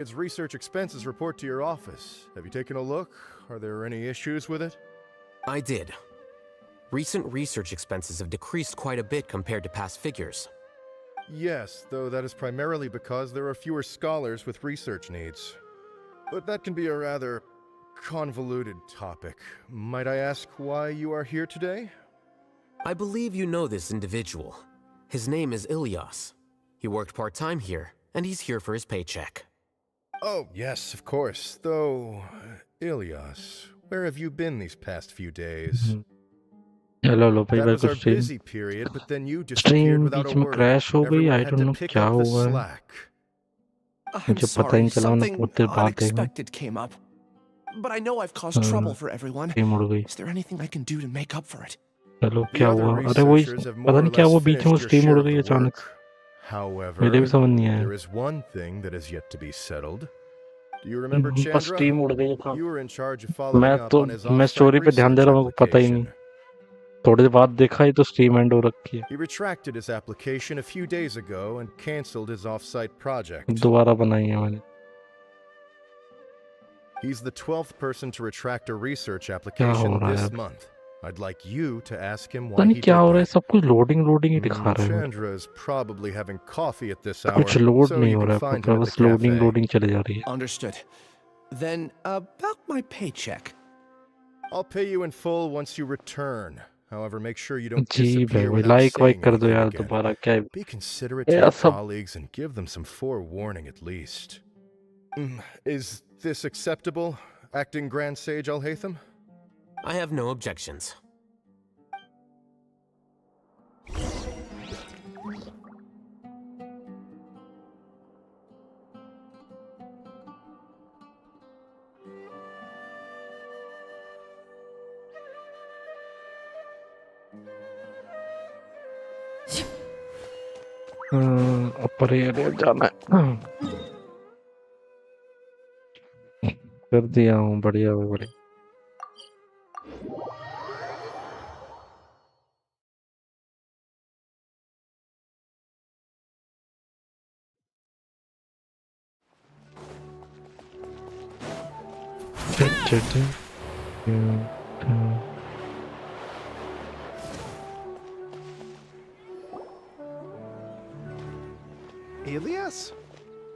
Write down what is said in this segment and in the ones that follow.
Its research expenses report to your office. Have you taken a look? Are there any issues with it? I did. Recent research expenses have decreased quite a bit compared to past figures. Yes, though that is primarily because there are fewer scholars with research needs. But that can be a rather convoluted topic. Might I ask why you are here today? I believe you know this individual. His name is Ilyas. He worked part-time here, and he's here for his paycheck. Oh, yes, of course. Though, Ilyas, where have you been these past few days? Hello भाई That भाई was कुछ our stream busy period, but then you disappeared without a बीच में word. Crash हो गई Everyone I had don't to know pick क्या up the हुआ है slack. I'm मुझे पता ही sorry, नहीं चला मैंने something बहुत देर बाद देखा unexpected came up. But I know I've caused trouble for everyone. Stream उड़ गई Is there anything I can do to make up for it? Hello The क्या other हुआ अरे वही researchers have पता more or नहीं क्या less हुआ बीच में वो finished your स्ट्रीम share उड़ of गई the अचानक work. मेरे भी However, समझ नहीं आया there is one thing that is yet to be settled. Do you remember बस Chandra? स्ट्रीम उड़ गई था You were in charge of following up on his मैं off-site स्टोरी पे ध्यान दे research रहा हूँ मेरे को पता ही नहीं application. थोड़ी देर बाद देखा ही तो स्ट्रीम एंड हो रखी है He retracted his application a few days ago and canceled his off-site project. दोबारा बनाई है मैंने He's the 12th person to retract a research क्या हो application रहा है this अब month. I'd like you to ask him पता why नहीं he क्या did हो रहा है that. सब कुछ लोडिंग लोडिंग ही दिखा रहा है मेरे Chandra is probably having coffee at this को। hour, कुछ लोड so नहीं you हो can रहा है find पूरा him at बस the लोडिंग cafe. लोडिंग चली जा रही है Understood. Then, about my paycheck. I'll pay you in full once you return. However, make sure you don't जी भाई disappear भाई without लाइक वाइक saying कर दो anything यार again. दोबारा क्या है Be considerate to यार your सब colleagues and give them some forewarning at least. Is this acceptable, acting Grand Sage Alhaitham? I have no objections. ऊपर एरिया जाना है कर दिया हूँ बढ़िया हुआ बढ़िया Elias?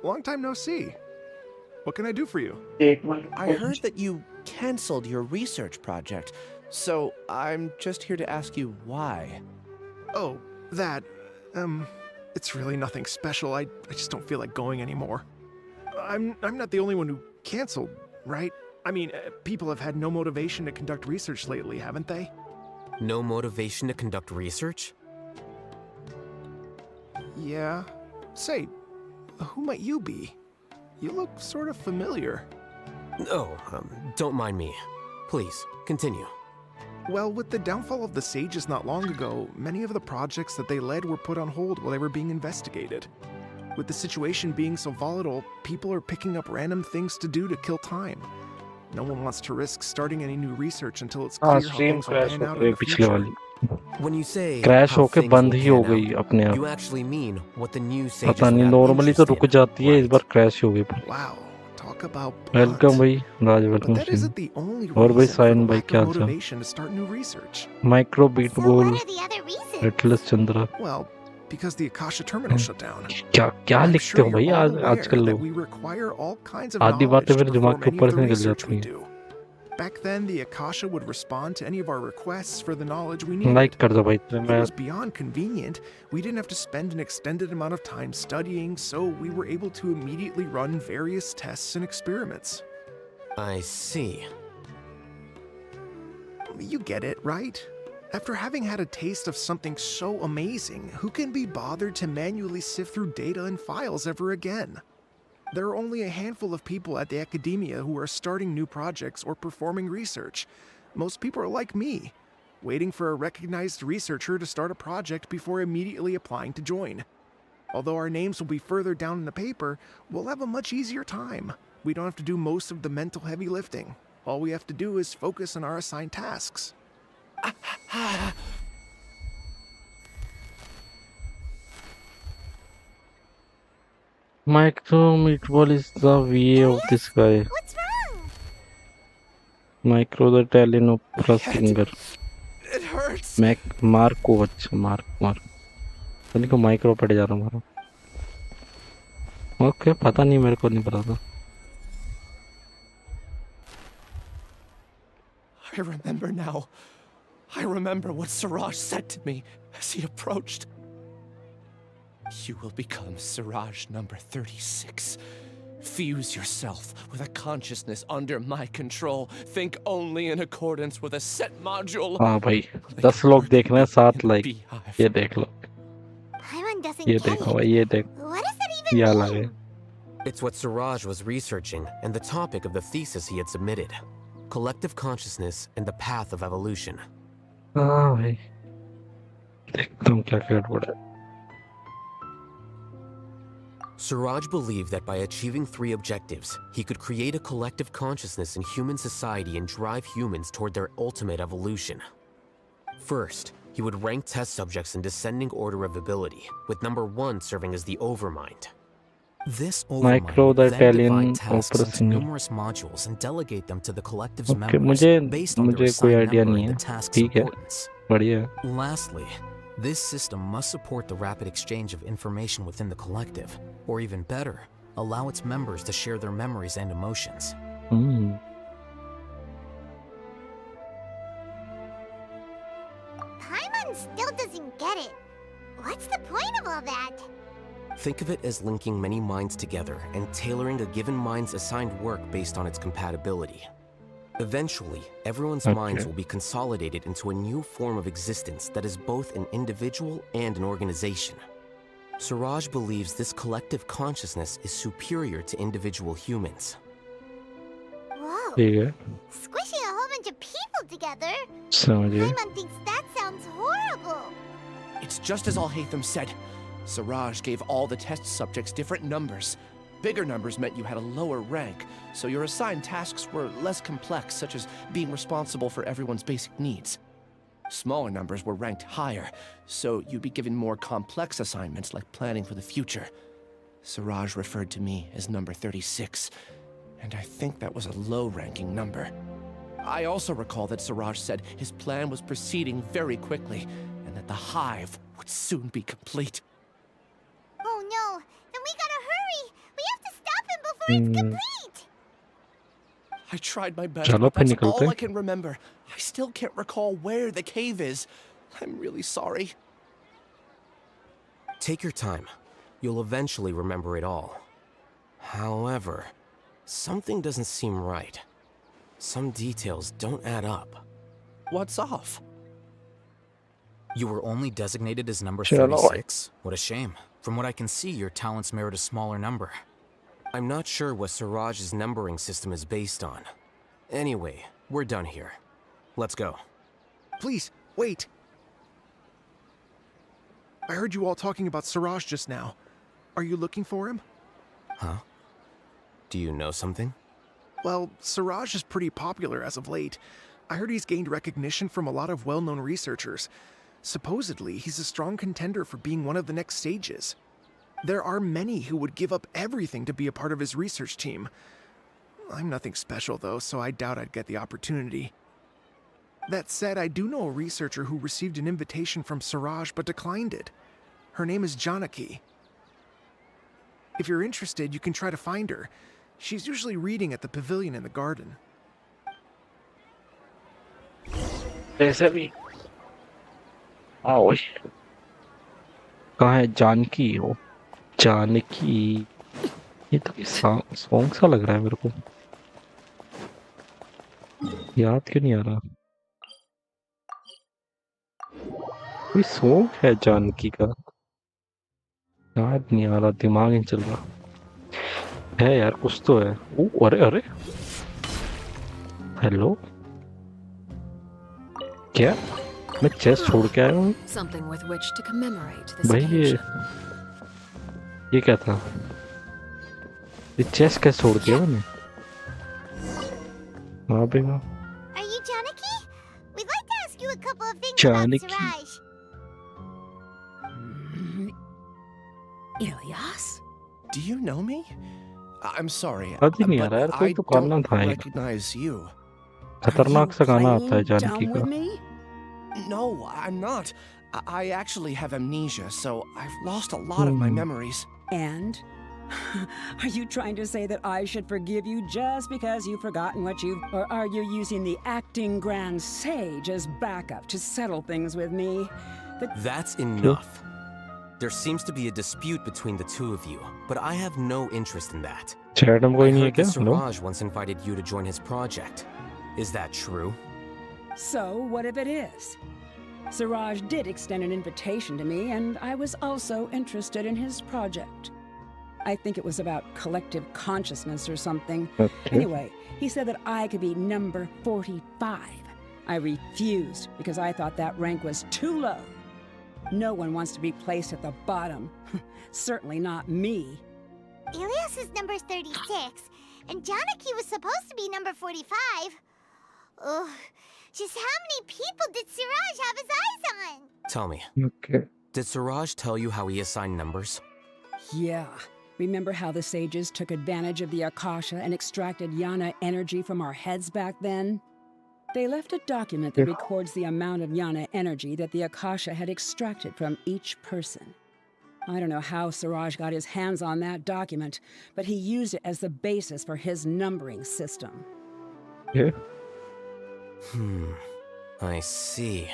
Long time no see. What can I do for you? I heard that you canceled your research project, so I'm just here to ask you why. Oh, that. It's really nothing special. I just don't feel like going anymore. I'm not the only one who canceled, right? I mean, people have had no motivation to conduct research lately, haven't they? No motivation to conduct research? Yeah. Say, who might you be? You look sort of familiar. Oh, don't mind me. Please, continue. Well, with the downfall of the Sages not long ago, many of the projects that they led were put on hold while they were being investigated. With the situation being so volatile, people are picking up random things to do to kill time. No one wants to risk starting any new research until it's clear how stream things will crash pan हो out गई in the पिछले future. वाली When you say crash how होके things बंद will ही हो pan गई out, अपने आप you actually mean what the new sages पता would नहीं have नॉर्मली तो interest रुक in, जाती है इस right? बार क्रैश हो गई पूरी Wow, talk about welcome blunt. भाई Raj But welcome that Singh isn't the only और भाई reason for the साइन भाई lack क्या of हाल चाल motivation to start new research. Micro beat So बोल what are the other reasons? Atlas Chandra Well, because the Akasha terminal shut down. क्या क्या I'm लिखते sure हो you're भाई all आज aware आजकल that लोग we require all kinds of आधी knowledge बातें to मेरे दिमाग perform के any ऊपर of the से निकल research जाती we हैं do. Back then, the Akasha would respond to any of our requests for the knowledge we like needed. कर दो भाई तो It मैं was beyond convenient. We didn't have to spend an extended amount of time studying, so we were able to immediately run various tests and experiments. I see. You get it, right? After having had a taste of something so amazing, who can be bothered to manually sift through data and files ever again? There are only a handful of people at the academia who are starting new projects or performing research. Most people are like me, waiting for a recognized researcher to start a project before immediately applying to join. Although our names will be further down in the paper, we'll have a much easier time. We don't have to do most of the mental heavy lifting. All we have to do is focus on our assigned tasks. Micro meatball is the VA of this guy. What's wrong? Micro the Italian opera My head. singer. It hurts. Mac Marco अच्छा mark तनिक को micro पड़ जा रहा हमारा. Okay पता नहीं मेरे को नहीं पता था. I remember now. I remember what Siraj said to me as he approached. You will become Siraj number 36. Fuse yourself with a consciousness under my control. Think only in accordance with a set module. हाँ भाई Like 10 लोग bird देखना है 7 in a like. beehive. ये देख लो. Paimon doesn't ये get देखो it. भाई ये देख. What does that ये even अलग है. mean? It's what Siraj was researching and the topic of the thesis he had submitted. Collective consciousness and the path of evolution. हाँ भाई. देखता हूँ क्या गड़बड़ है. Siraj believed that by achieving 3 objectives, he could create a collective consciousness in human society and drive humans toward their ultimate evolution. First, he would rank test subjects in descending order of ability, with number 1 serving as the overmind. This overmind Micro would the then Italian divide tasks opera into singer. numerous modules and delegate them to the collective's Okay, members based on their मुझे कोई assigned idea number नहीं and है. the task's ठीक है. importance. बढ़िया है. Lastly, this system must support the rapid exchange of information within the collective, or even better, allow its members to share their memories and emotions. Hmm. Paimon still doesn't get it. What's the point of all that? Think of it as linking many minds together and tailoring a given mind's assigned work based on its compatibility. Eventually, everyone's minds Okay. will be consolidated into a new form of existence that is both an individual and an organization. Siraj believes this collective consciousness is superior to individual humans. Whoa. ठीक है. Squishing a whole bunch of people together? समझ गए. Paimon thinks that sounds horrible. It's just as Al-Haytham said. Siraj gave all the test subjects different numbers. Bigger numbers meant you had a lower rank, so your assigned tasks were less complex, such as being responsible for everyone's basic needs. Smaller numbers were ranked higher, so you'd be given more complex assignments like planning for the future. Siraj referred to me as number 36, and I think that was a low-ranking number. I also recall that Siraj said his plan was proceeding very quickly, and that the hive would soon be complete. Oh no, then we gotta hurry. We have to stop him before it's complete. I tried my best, चलो but फिर that's निकलते all हैं. I can remember. I still can't recall where the cave is. I'm really sorry. Take your time. You'll eventually remember it all. However, something doesn't seem right. Some details don't add up. What's off? You were only designated as number Chalo. 36? What a shame. From what I can see, your talents merit a smaller number. I'm not sure what Siraj's numbering system is based on. Anyway, we're done here. Let's go. Please, wait. I heard you all talking about Siraj just now. Are you looking for him? Huh? Do you know something? Well, Siraj is pretty popular as of late. I heard he's gained recognition from a lot of well-known researchers. Supposedly, he's a strong contender for being one of the next sages. There are many who would give up everything to be a part of his research team. I'm nothing special, though, so I doubt I'd get the opportunity. That said, I do know a researcher who received an invitation from Siraj but declined it. Her name is Janaki. If you're interested, you can try to find her. She's usually reading at the pavilion in the garden. ऐसे भी. आओ. कहाँ है जानकी हो? जानकी. ये तो song सा लग रहा है मेरे को. याद क्यों नहीं आ रहा? कोई सॉन्ग है जानकी का. याद नहीं आ रहा, दिमाग नहीं चल रहा. है यार, कुछ तो है. ओ अरे अरे. हेलो. क्या? मैं चेस छोड़ के आया हूँ. Something with which to commemorate this भाई occasion. ये क्या था? ये चेस कैसे छोड़ दिया मैंने? हाँ भाई वाह. Are you Janaki? We'd like to ask you a couple of things Janaki. about Siraj. Ilyas? Do you know me? I'm sorry, याद ही नहीं आ but रहा यार, कोई I तो गाना don't था एक recognize you. खतरनाक सा गाना आता है Playing जानकी dumb का. with me? No, I'm not. I actually have amnesia, so I've lost a lot of my memories. And? Are you trying to say that I should forgive you just because you've forgotten what you've... Or are you using the acting grand sage as backup to settle things with me? That's enough. There seems to be a dispute between the two of you, but I have no interest in that. Chat में I कोई नहीं है heard that क्या? Hello. Siraj once invited you to join his project. Is that true? So, what if it is? Siraj did extend an invitation to me, and I was also interested in his project. I think it was about collective consciousness or something. Okay. Anyway, he said that I could be number 45. I refused because I thought that rank was too low. No one wants to be placed at the bottom. Certainly not me. Ilias is number 36, and Janaki was supposed to be number 45. Ugh. Just how many people did Siraj have his eyes on? Tell me, Okay. did Siraj tell you how he assigned numbers? Yeah. Remember how the sages took advantage of the Akasha and extracted Yana energy from our heads back then? They left a document that Yeah. records the amount of Yana energy that the Akasha had extracted from each person. I don't know how Siraj got his hands on that document, but he used it as the basis for his numbering system. Yeah. I see.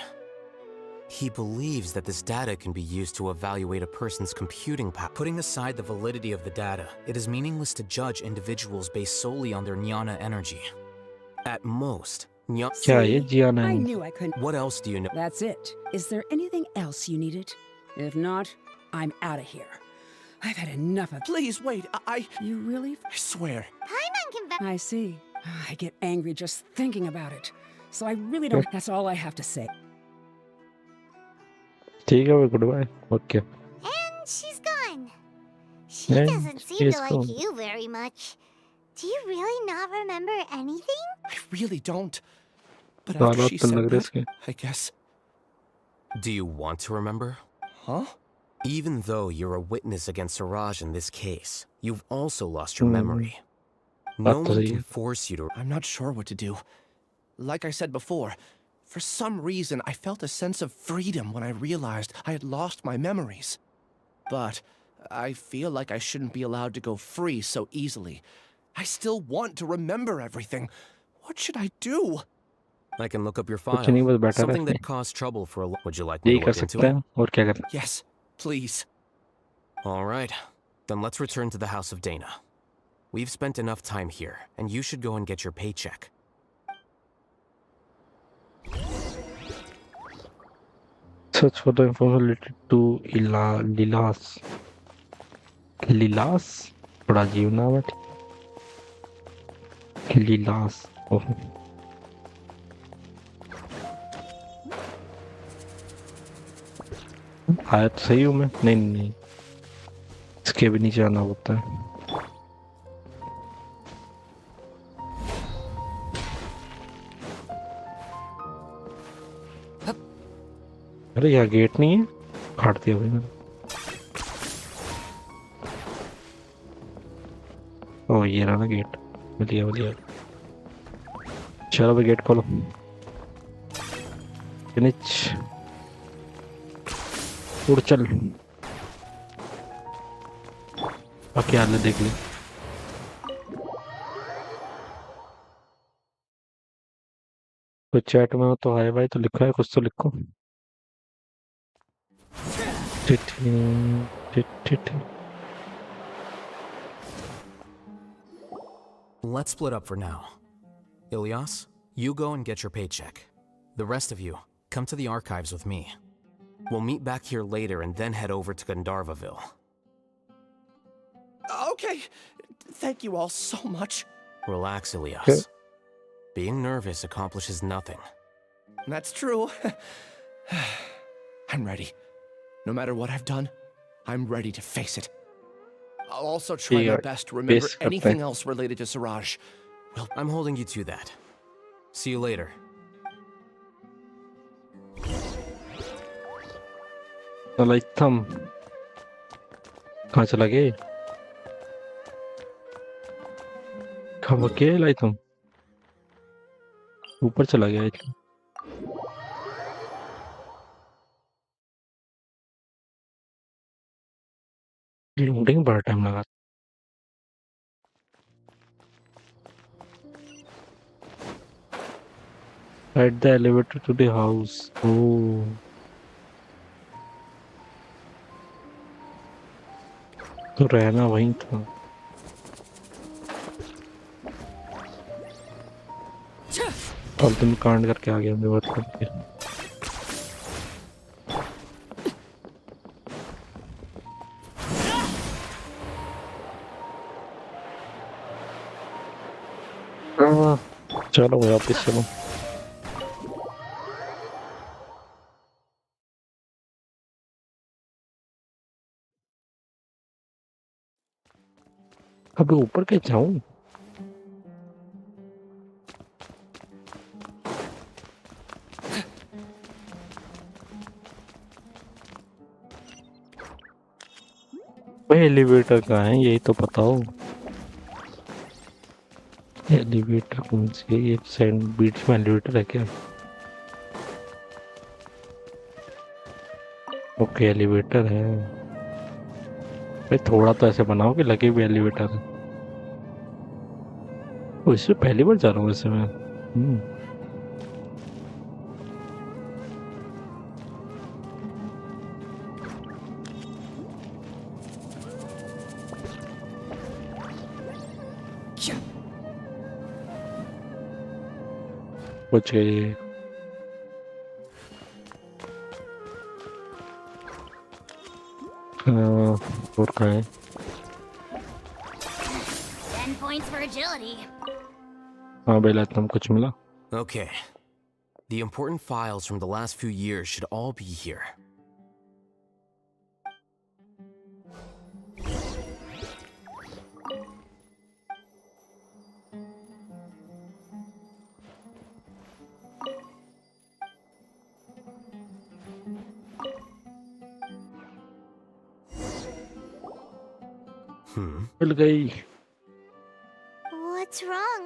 He believes that this data can be used to evaluate a person's computing power. Putting aside the validity of the data, it is meaningless to judge individuals based solely on their jnana energy. At most, क्या ये Ziana I है? knew I couldn't. What else do you know? That's it. Is there anything else you needed? If not, I'm out of here. I've had enough of... Please wait. You really... I swear. Paimon can I see. I get angry just thinking about it. So I really don't... That's all I have to say. ठीक है, goodbye. Okay. And she's gone. She And doesn't seem she's to like gone. you very much. Do you really not remember anything? I really don't. But हालात after she तो said लग रहे that, इसके. I guess. Do you want to remember? Huh? Even though you're a witness against Siraj in this case, you've also lost your memory. No बात तो one सही can है. force you to... I'm not sure what to do. Like I said before, for some reason I felt a sense of freedom when I realized I had lost my memories. But I feel like I shouldn't be allowed to go free so easily. I still want to remember everything. What should I do? I can look up your कुछ नहीं, file. बस बैठा Something रहते that caused trouble for a long... Would you like me यही to कर look into सकते it? हैं और क्या करना. Yes, please. All right. Then let's return to the house of Dana. We've spent enough time here, and you should go and get your paycheck. Search for the information related to Lilas. Lilas? बड़ा अजीब नाम है. Lilas. ओह. आया तो सही हूँ मैं. नहीं. इसके भी नीचे आना होता है. अरे यहाँ गेट नहीं है. काट दिया भाई मैंने. ओह ये रहा ना गेट. मिल गया. चलो भाई गेट खोलो. फिनिश. उड़ चल. अब क्या हाल है देख ले. तो चैट में हो तो हाय भाई तो लिखा है, कुछ तो लिखो. Let's split up for now. Ilyas, you go and get your paycheck. The rest of you, come to the archives with me. We'll meet back here later and then head over to Gandharvaville. Okay. Thank you all so much. Relax, Ilyas. Okay. Being nervous accomplishes nothing. That's true. I'm ready. No matter what I've done, I'm ready to face it. I'll also try my Yeah, best to remember basic anything thing. else related to Siraj. I'm holding you to that. See you later. like thumb. कहाँ चला गया? कब अकेला ही तुम ऊपर चला गया है। लोडिंग में बड़ा टाइम लगा। Ride the elevator to the house. Oh, तो रहना वहीं था। अब तुम कांड करके आ गया मेरे बात करके। हाँ, चलो वापिस चलो। अब ऊपर कैसे जाऊं? भाई एलिवेटर कहाँ है यही तो बताओ। एलिवेटर कौन सी है? ये सैंड बीच में एलिवेटर है क्या? ओके एलिवेटर है। भाई थोड़ा तो ऐसे बनाओ कि लगे भी एलिवेटर है। ओ, इससे पहली बार जा रहा हूँ वैसे मैं। कुछ और कहाँ है? 10 points for agility. हाँ बेला तुम कुछ मिला? Okay. The important files from the last few years should all be here. मिल गई। What's wrong?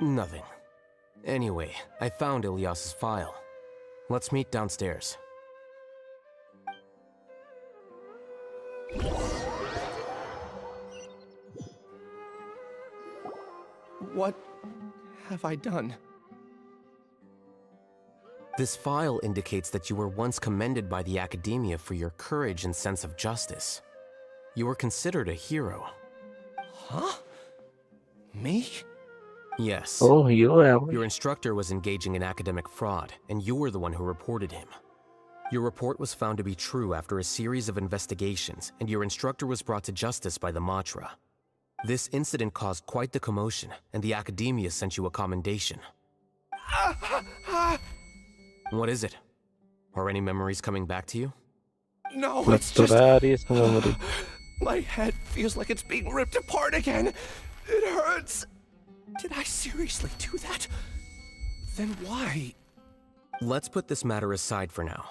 Nothing. Anyway, I found Ilyas's file. Let's meet downstairs. What have I done? This file indicates that you were once commended by the academia for your courage and sense of justice. You were considered a hero. Huh? Me? Yes. Oh, hero है वो। Your instructor was engaging in academic fraud, and you were the one who reported him. Your report was found to be true after a series of investigations, and your instructor was brought to justice by the Matra. This incident caused quite the commotion, and the academia sent you a commendation. What is it? Are any memories coming back to you? No, Let's it's do just... that. Yes, memory. My head feels like it's being ripped apart again. It hurts. Did I seriously do that? Then why? Let's put this matter aside for now.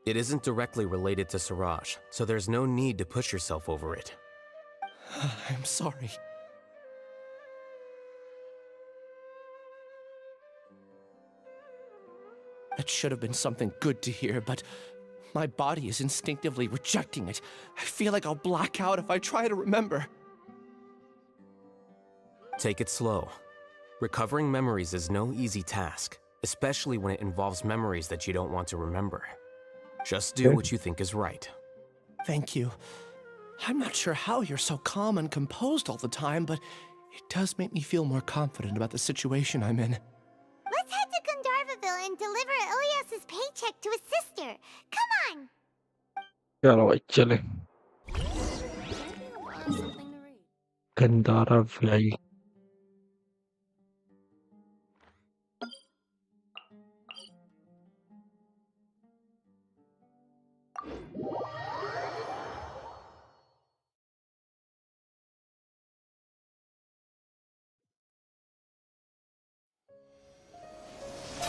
It isn't directly related to Siraj, so there's no need to push yourself over it. I'm sorry. That should have been something good to hear, but my body is instinctively rejecting it. I feel like I'll black out if I try to remember. Take it slow. Recovering memories is no easy task, especially when it involves memories that you don't want to remember. Just do what you think is right. Thank you. I'm not sure how you're so calm and composed all the time, but it does make me feel more confident about the situation I'm in. Let's head to Gandharvaville and deliver Ilyas's paycheck to his sister. Come on! चलो भाई चले। गंदारा व्याई।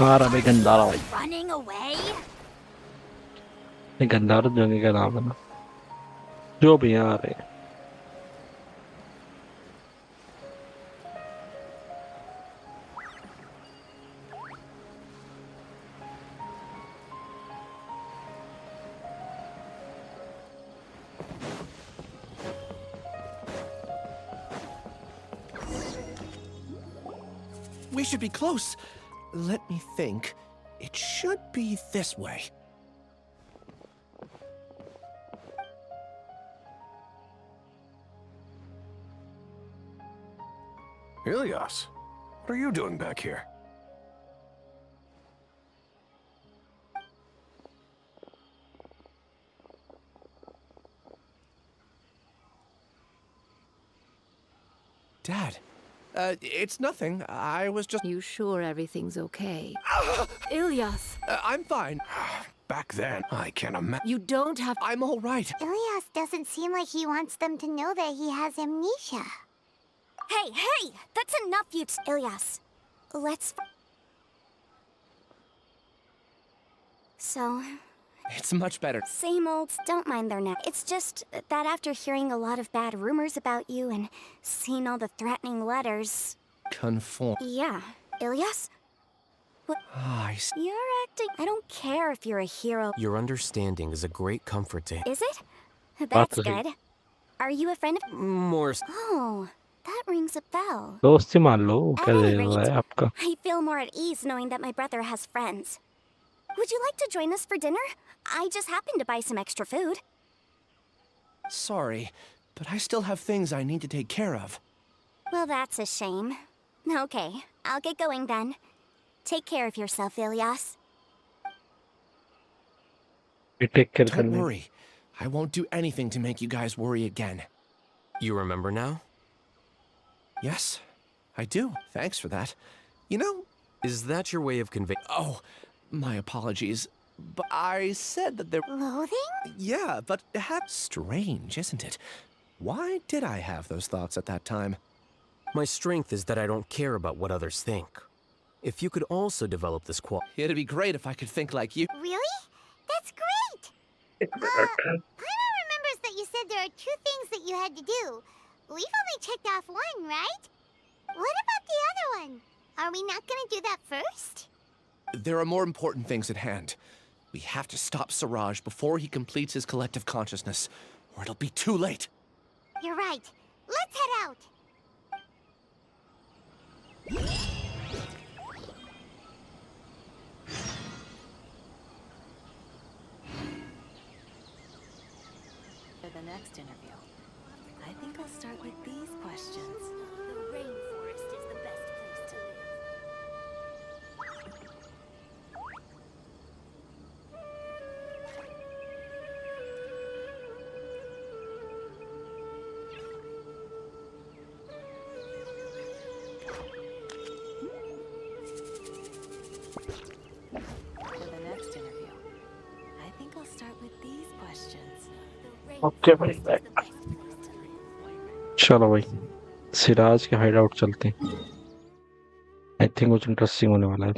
आ रहा भाई गंदारा भाई। Running away? नहीं गंदारा जगह का नाम है ना। जो भी यहाँ आ रहे हैं। We should be close. Let me think. It should be this way. Ilias, what are you doing back here? Dad, it's nothing. I was just... You sure everything's okay? Ilyas, I'm fine. Back then, I can't imagine. you don't have... I'm all right. Ilias doesn't seem like he wants them to know that he has amnesia. Hey! That's enough, you Ilias. Let's... So, It's much better. same old, don't mind their neck. It's just that after hearing a lot of bad rumors about you and seeing all the threatening letters... Conform. Yeah, Ilias? I see. You're acting... I don't care if you're a hero. Your understanding is a great comfort to Is it? That's Absolutely. good. Are you a friend of... more. Oh, that rings a bell. दोस्ती मान लो क्या At they any रहा है rate, आपका I feel more at ease knowing that my brother has friends. Would you like to join us for dinner? I just happened to buy some extra food. Sorry, but I still have things I need to take care of. Well, that's a shame. Okay, I'll get going then. Take care of yourself, Ilias. ये take care Don't करने worry. I won't do anything to make you guys worry again. You remember now? Yes, I do. Thanks for that. You know... Is that your way of conveying? Oh, my apologies. But I said that there... Loathing? Yeah, but strange, isn't it? Why did I have those thoughts at that time? My strength is that I don't care about what others think. If you could also develop this quality. It'd be great if I could think like you. Really? That's great! Primo remembers that you said there are 2 things that you had to do. We've only checked off 1, right? What about the other one? Are we not gonna do that first? There are more important things at hand. We have to stop Siraj before he completes his collective consciousness, or it'll be too late. You're right. Let's head out. For the next interview, I think I'll start with these questions. The rainforest is the best place to live. For the next interview, I think I'll start with these questions. Okay भाई चलो भाई सिराज के hide out चलते हैं I think कुछ interesting होने वाला है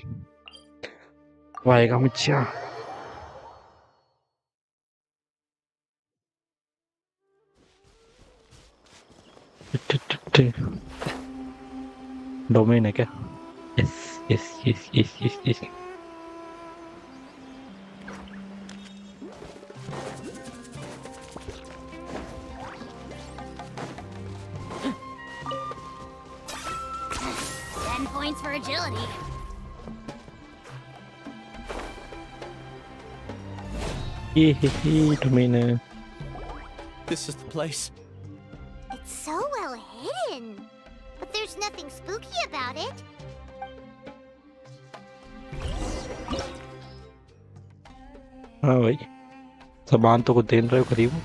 वो आएगा मिर्चिया डोमेन है क्या yes yes yes yes yes yes 10 points for agility. ये डोमेन है This is the place. It's so well hidden. But there's nothing spooky about it. हाँ भाई सामान तो को देन रहे हो करीब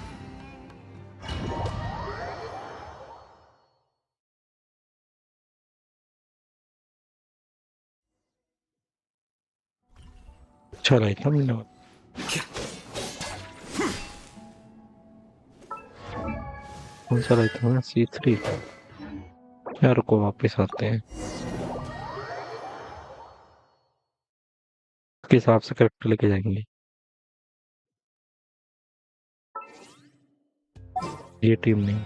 चला इतना महीना कौन सा लाइट है C3 यार को वापस आते हैं उसके हिसाब से करेक्ट लेके जाएंगे ये टीम नहीं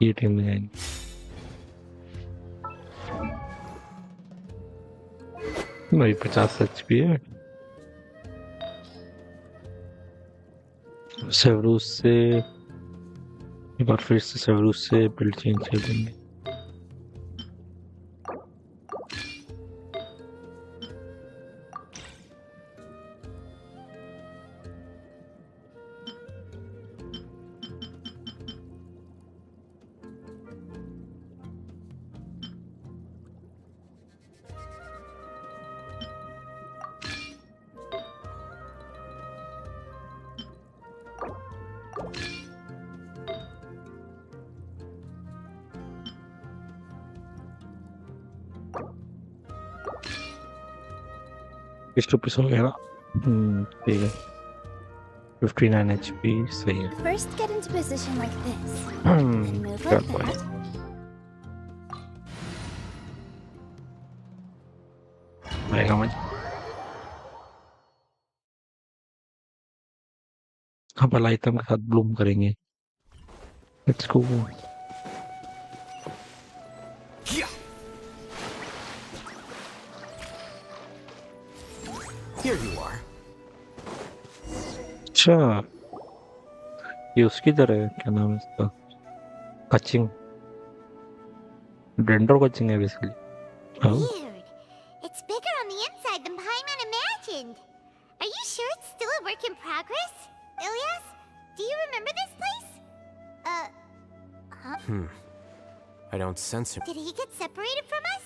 ये टीम में जाएंगे भाई 50 HP है सेवरूस से एक बार फिर से सेवरूस से बिल्ड चेंज कर देंगे। ₹20 हो गया ना? ठीक है। 59 HP सही है। First, get into position like this. Move God like boy. that. आएगा मजा। हम पलाइतम के साथ ब्लूम करेंगे। Let's go. Here you are. अच्छा ये उसकी तरह है, क्या नाम है इसका? कचिंग डेंडर कचिंग है basically. Weird. It's bigger on the inside than Paimon imagined. Are you sure it's still a work in progress? Ilias, do you remember this place? Huh? I don't sense him. Did he get separated from us?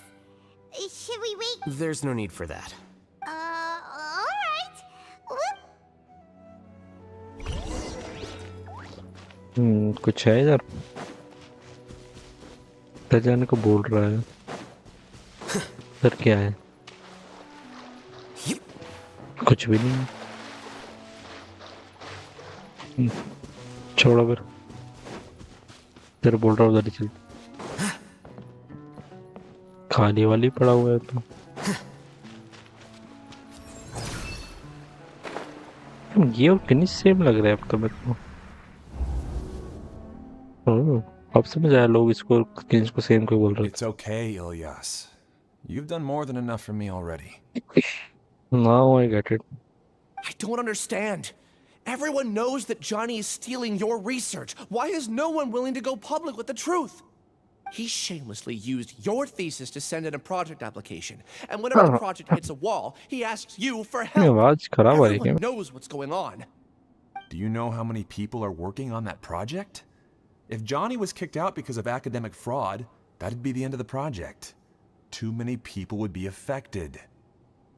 Should we wait? There's no need for that. Alright. Whoop. कुछ है इधर? जाने को बोल रहा है। Sir क्या है? कुछ भी नहीं। छोड़ो फिर। तेरे बोल रहा उधर ही चल। खाली वाली पड़ा हुआ है तो। ये और कितनी सेम लग रहा है अब तो मेरे को। अब समझ आया लोग इसको सेम कोई बोल रहे It's okay, Ilyas. You've done more than enough for me already. Now I get it. I don't understand. Everyone knows that Johnny is stealing your research. Why is no one willing to go public with the truth? He shamelessly used your thesis to send in a project application. And whenever the project hits a wall, he asks you for help. आवाज खराब आ रही है Everyone क्या? knows what's going on. Do you know how many people are working on that project? If Johnny was kicked out because of academic fraud, that'd be the end of the project. Too many people would be affected.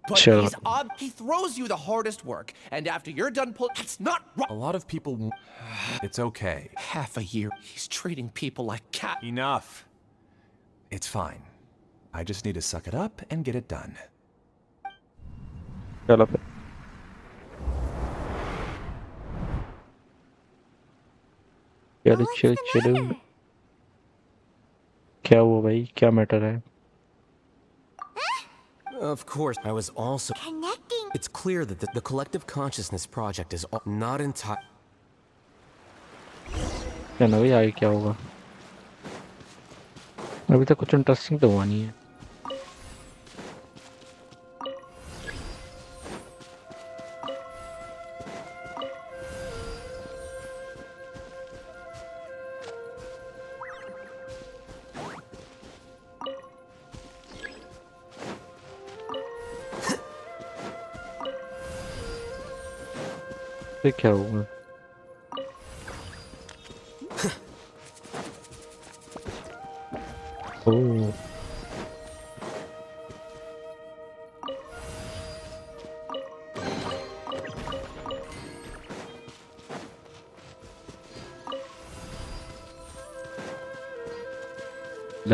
But Shut he's odd. He throws you the hardest work, and after you're done that's not A wrong. lot of people It's okay. Half a year, he's treating people like cat. Enough. It's fine. I just need to suck it up and get it done. चलो फिर। चलो What's चलो the चलो। matter? क्या हुआ भाई? क्या matter है? Of course, I was also. Connecting. It's clear that the collective consciousness project is not entire. क्या ना भाई आगे क्या होगा? अभी तक कुछ इंटरेस्टिंग तो हुआ नहीं है। फिर क्या होगा? ओह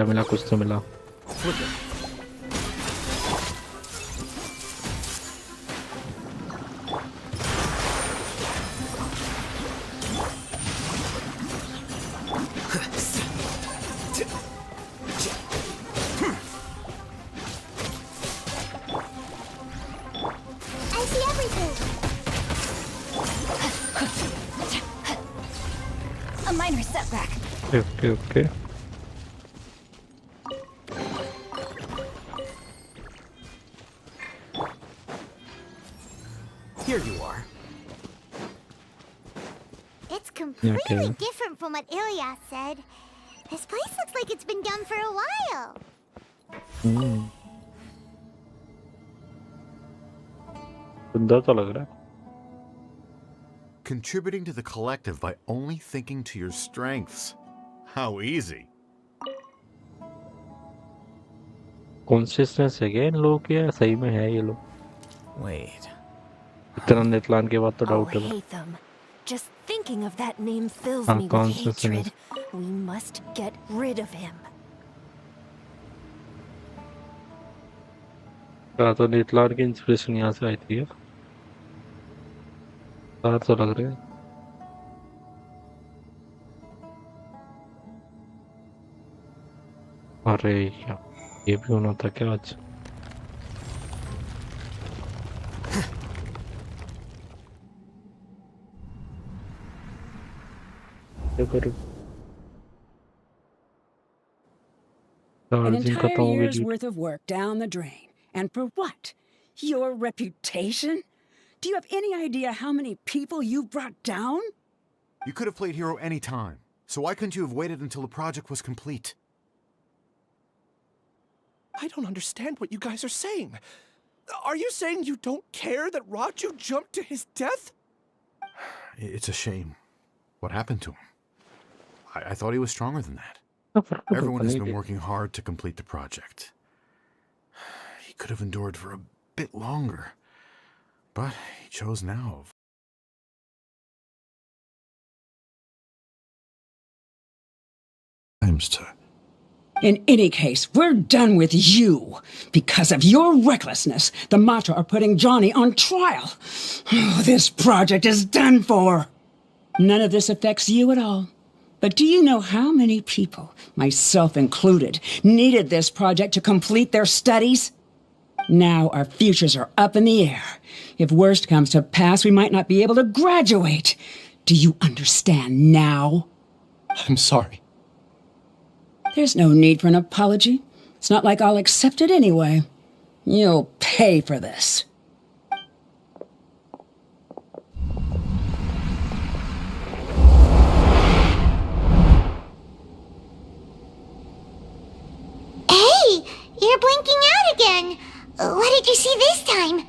मिला कुछ तो मिला। I see everything. A minor setback. Okay okay. Here you are. completely different from what Ilyas said. This place looks like it's been done for a while. सुंदर तो लग रहा है. Contributing to the collective by only thinking to your strengths. How easy. Consciousness है क्या इन लोगों की? सही में है ये लोग? Wait. इतना नेतलान के बाद तो Oh, डाउट है. Hatham. Just thinking of that name fills Ah, me with consciousness. hatred. We must get rid of him. क्या तो नेतलान की इंस्पिरेशन यहाँ से आई थी यार. बात तो लग रहा है. अरे यार ये भी होना था क्या आज? क्या करूं? An चार्जिंग entire खत्म हो year's गई. worth of work down the drain. And for what? Your reputation? Do you have any idea how many people you brought down? You could have played hero any time. So why couldn't you have waited until the project was complete? I don't understand what you guys are saying. Are you saying you don't care that Raju jumped to his death? It's a shame. What happened to him? I thought he was stronger than that. Everyone has been working hard to complete the project. He could have endured for a bit longer. But he chose now. In any case, we're done with you. Because of your recklessness, the Matra are putting Johnny on trial. Oh, this project is done for. None of this affects you at all. But do you know how many people, myself included, needed this project to complete their studies? Now our futures are up in the air. If worst comes to pass, we might not be able to graduate. Do you understand now? I'm sorry. There's no need for an apology. It's not like I'll accept it anyway. You'll pay for this. Hey, you're blinking out again. What did you see this time?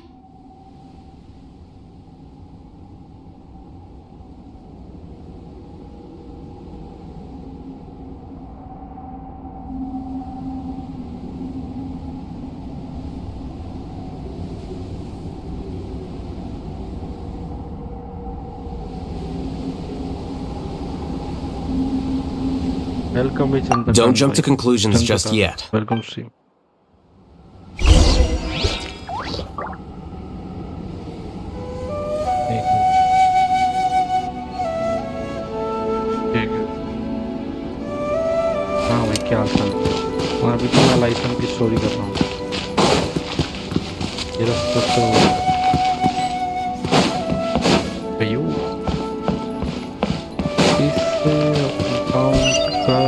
Welcome is in the Don't jump to conclusions just yet. Welcome stream. हाँ भाई क्या हाल चाल? मैं अभी तो मैं licence की story कर रहा हूँ. ये रास्ता तो भैया इस अकाउंट का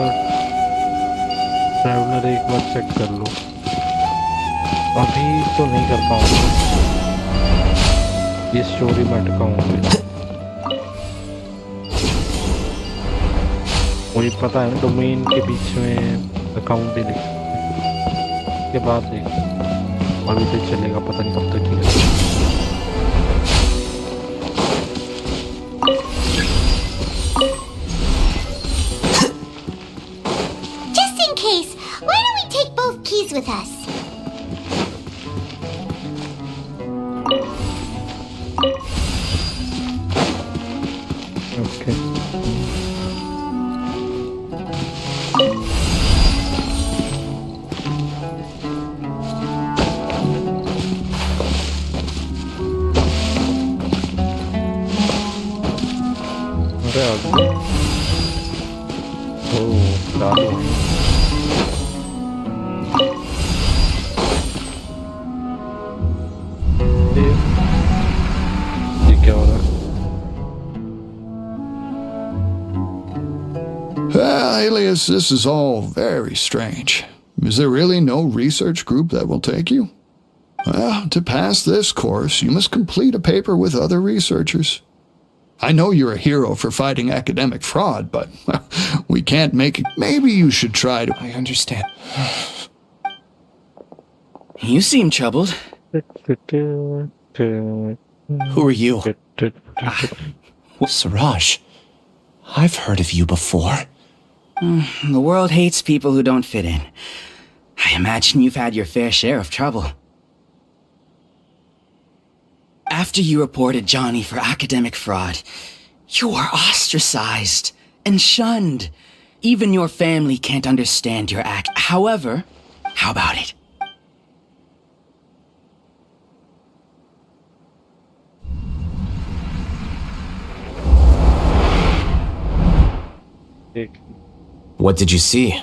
ट्रैवलर एक बार चेक कर लो. अभी तो नहीं कर पाऊंगा. ये स्टोरी में अटकाऊंगा. वही पता है ना डोमेन के बीच में अकाउंट भी लिख के बाद देख. अभी तो चलेगा पता नहीं कब तक चलेगा. Just in case, why don't we take both keys with us? Okay. Alias, this is all very strange. Is there really no research group that will take you? Well, to pass this course, you must complete a paper with other researchers. I know you're a hero for fighting academic fraud, but well, we can't make it. Maybe you should try to... I understand. You seem troubled. Who Who are you? Siraj, I've heard of you before. The world hates people who don't fit in. I imagine you've had your fair share of trouble. After you reported Johnny for academic fraud, you were ostracized and shunned. Even your family can't understand your act. However, how about it? What did you see?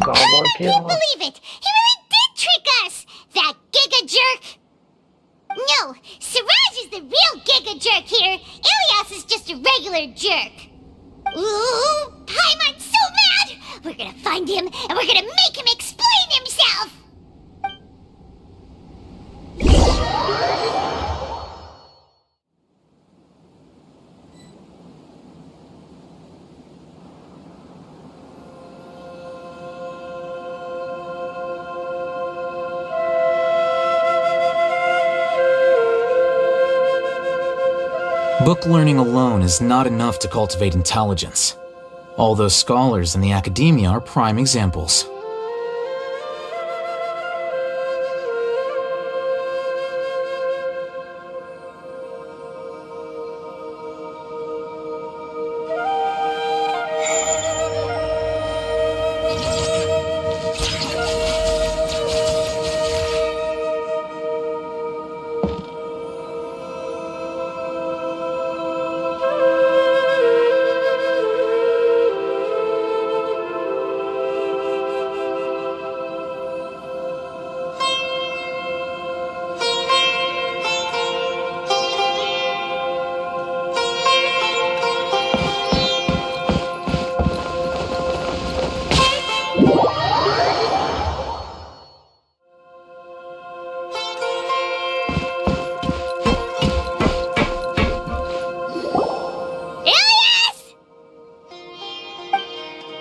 I can't believe it! He really did trick us! That giga jerk! No, Siraj is the real giga jerk here. Ilias is just a regular jerk. Ooh, Paimon's so mad! We're gonna find him, and we're gonna make him explain himself! Book learning alone is not enough to cultivate intelligence. All those scholars in the academia are prime examples.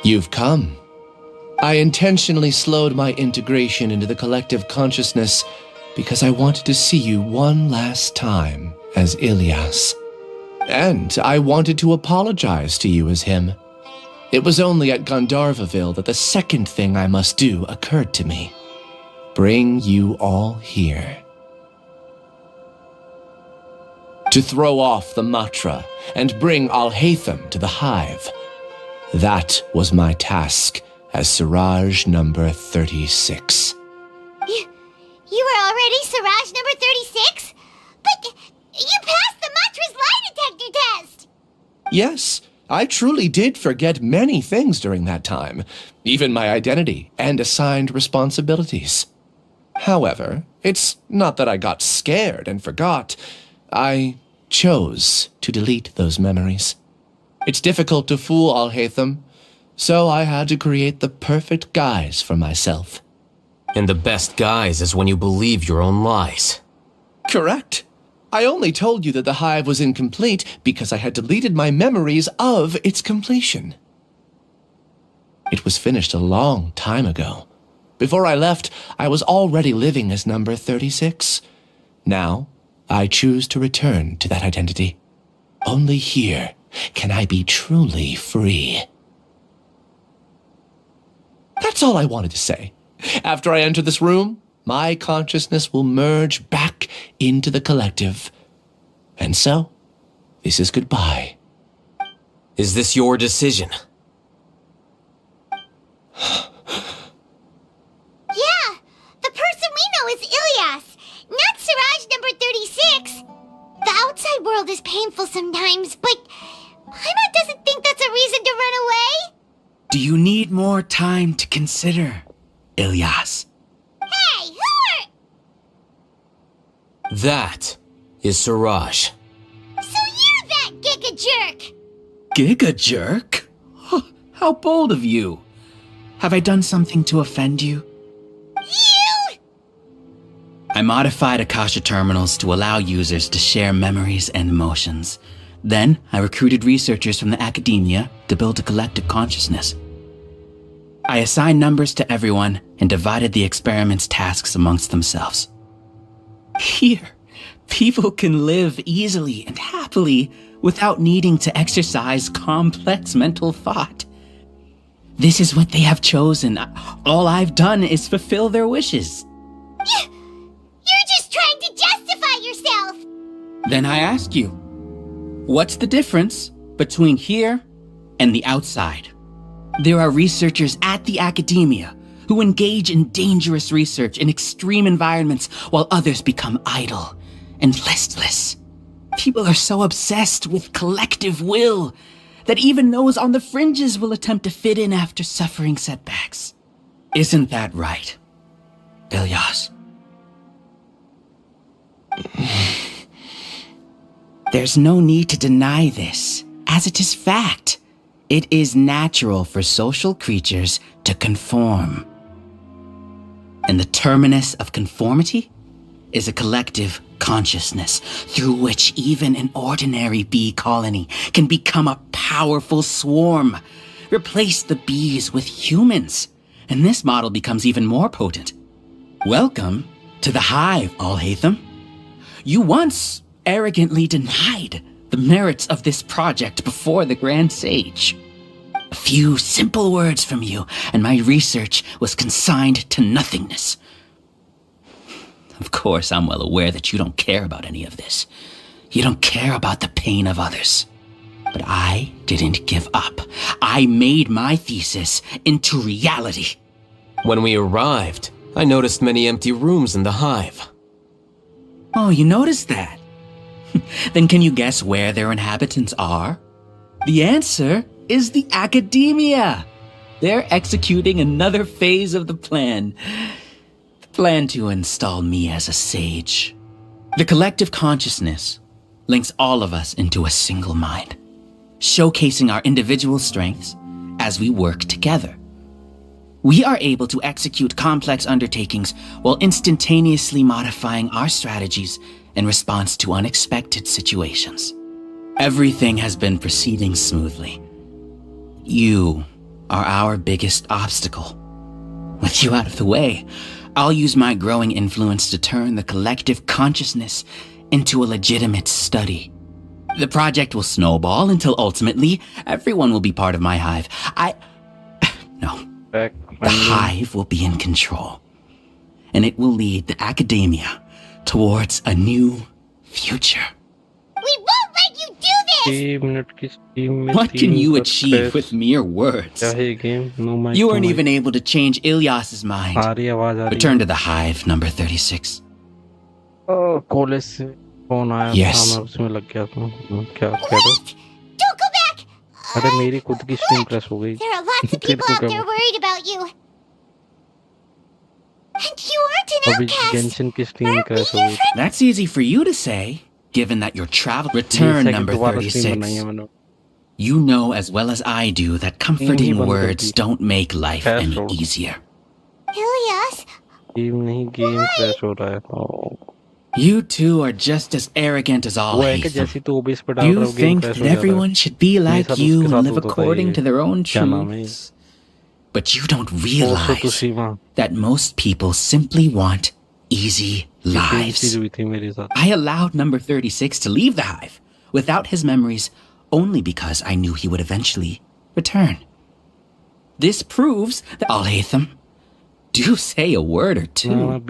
You've come. I intentionally slowed my integration into the collective consciousness because I wanted to see you one last time as Ilias. And I wanted to apologize to you as him. It was only at Gandharvaville that the second thing I must do occurred to me. Bring you all here. To throw off the mantra and bring Al-Haytham to the hive. That was my task as Siraj number 36. You were already Siraj number 36? But you passed the mantra's lie detector test! Yes, I truly did forget many things during that time, even my identity and assigned responsibilities. However, it's not that I got scared and forgot. I chose to delete those memories. It's difficult to fool Al-Haytham, so I had to create the perfect guise for myself. And the best guise is when you believe your own lies. Correct. I only told you that the hive was incomplete because I had deleted my memories of its completion. It was finished a long time ago. Before I left, I was already living as number 36. Now, I choose to return to that identity. Only here can I be truly free. That's all I wanted to say. After I enter this room, my consciousness will merge back into the collective. And so, this is goodbye. Is this your decision? Yeah, the person we know is Ilias, not Siraj number 36. The outside world is painful sometimes, but Paimon doesn't think that's a reason to run away. Do you need more time to consider, Ilyas? Hey, who are... That is Siraj. So you're that giga jerk! Giga jerk? Oh, how bold of you. Have I done something to offend you? You! I modified Akasha terminals to allow users to share memories and emotions. Then, I recruited researchers from the academia to build a collective consciousness. I assigned numbers to everyone and divided the experiment's tasks amongst themselves. Here, people can live easily and happily without needing to exercise complex mental thought. This is what they have chosen. All I've done is fulfill their wishes. You're just trying to justify yourself! Then I ask you, what's the difference between here and the outside? There are researchers at the academia who engage in dangerous research in extreme environments while others become idle and listless. People are so obsessed with collective will that even those on the fringes will attempt to fit in after suffering setbacks. Isn't that right, Ilyas? There's no need to deny this, as it is fact. It is natural for social creatures to conform. And the terminus of conformity is a collective consciousness through which even an ordinary bee colony can become a powerful swarm. Replace the bees with humans, and this model becomes even more potent. Welcome to the hive, Alhaitham. You once arrogantly denied the merits of this project before the Grand Sage. A few simple words from you, and my research was consigned to nothingness. Of course, I'm well aware that you don't care about any of this. You don't care about the pain of others. But I didn't give up. I made my thesis into reality. When we arrived, I noticed many empty rooms in the hive. Oh, you noticed that? Then can you guess where their inhabitants are? The answer is the academia. They're executing another phase of the plan. The plan to install me as a sage. The collective consciousness links all of us into a single mind, showcasing our individual strengths as we work together. We are able to execute complex undertakings while instantaneously modifying our strategies in response to unexpected situations. Everything has been proceeding smoothly. You are our biggest obstacle. With you out of the way, I'll use my growing influence to turn the collective consciousness into a legitimate study. The project will snowball until ultimately everyone will be part of my hive. The hive will be in control, and it will lead the academia towards a new future. We won't let you do this! What can you achieve with mere words? You weren't even able to change Ilyas's mind. Return to the hive, number 36. Yes. Don't go back! मेरी खुद की stream crash हो गई. There are lots of people out there worried about you. And you aren't an अभी outcast. Genshin की stream crash हो गई. That's easy for you to say, given that you're traveling. Return, number 36. You know as well as I do that comforting words don't make life any easier. Ilyas? Game नहीं, game crash हो रहा है. You two are just as arrogant as all Haitham. You think that everyone should be like you and live according to their own truths. But you don't realize that most people simply want easy lives. I allowed number 36 to leave the hive without his memories only because I knew he would eventually return. This proves that Alhaitham, do say a word or two.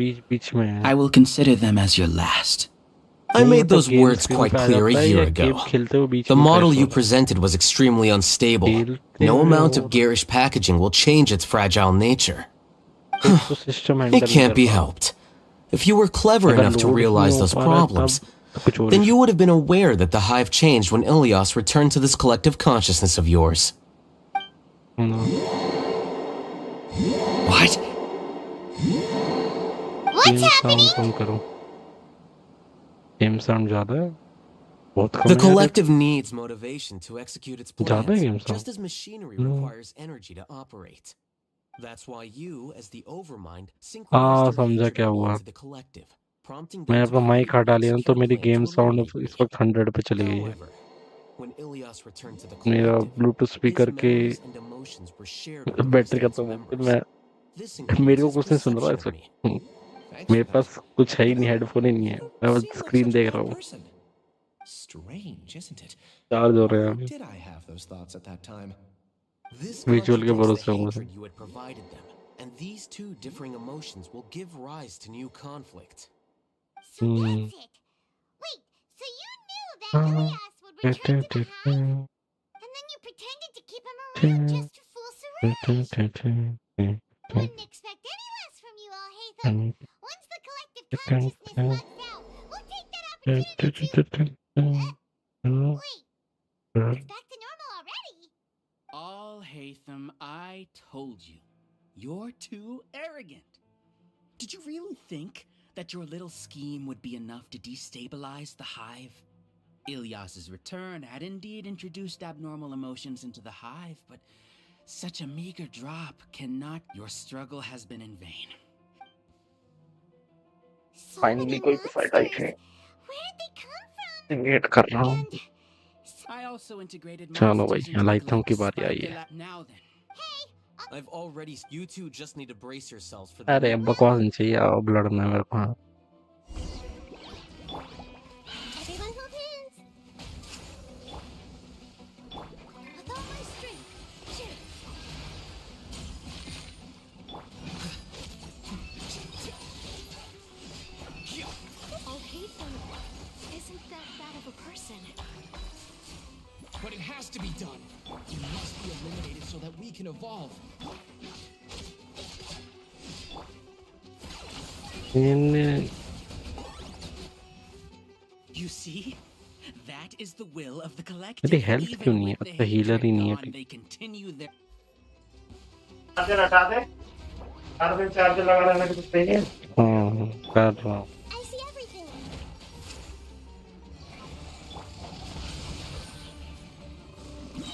I will consider them as your last. I made those words quite clear a year ago. The model you presented was extremely unstable. No amount of garish packaging will change its fragile nature. It can't be helped. If you were clever enough to realize those problems, कुछ और then you would have been aware that the hive changed when Ilias returned to this collective consciousness of yours. What? What's happening? कम करो game sound ज्यादा है बहुत कम The है collective needs motivation to execute its ज़्यादा है plans, game sound just as machinery requires energy to operate. That's why you, as the overmind, synchronized your समझा hatred क्या and हुआ need to the collective, prompting मैं them अपना to mic create हटा an लिया ना तो obscure मेरी plan game to sound eliminate इस वक्त 100 पे चली गई है However, when Ilias returned to the मेरा collective, ब्लूटूथ his स्पीकर के memories and emotions were shared with the battery rest of its खत्म हो फिर members. This मैं मेरे includes को his कुछ नहीं सुन रहा perception इस of वक्त me. Thanks मेरे for that. पास कुछ है ही You नहीं know, हेडफोन ही नहीं है मैं बस seem like screen such a देख रहा good हूँ person. Strange, isn't it? Charge हो रहे Why हैं अभी did I have those thoughts at that time? This visual के contradicts the भरोसे हूँ hatred you had provided them, and these two differing emotions will give rise to new conflict. So that's it. Wait, so you knew that Ilias would return to the hive? And then you pretended to keep him around just to fool Siraj? Wouldn't expect any less from you, all Hatham. Once the collective consciousness bugs out, we'll take that opportunity to... wait, it's back to normal already. All Hatham, I told you. You're too arrogant. Did you really think that your little scheme would be enough to destabilize the hive? Ilias's return had indeed introduced abnormal emotions into the hive, but such a meager drop cannot... Your struggle has been in vain. So finally कोई fight आई है where did they come from? Wait कर रहा हूँ I also integrated चलो monsters भाई into the लाइथम की collective बारी आई spike है lab. Now then. I've already. You two just need to brace yourselves for the. अरे बकवास नहीं चाहिए आओ लड़ना है मेरे को हाँ Everyone hold hands. With all my strength. Sure. Oh, Hatham, isn't that bad of a person? But it has to be done. You must be eliminated so that we can evolve. You see? That is the will of the collective. मेरी health क्यों नहीं है अच्छा healer ही नहीं है They continue their... charger हटा दे हर दिन charger लगा लेने कुछ नहीं है कर रहा हूँ I see everything.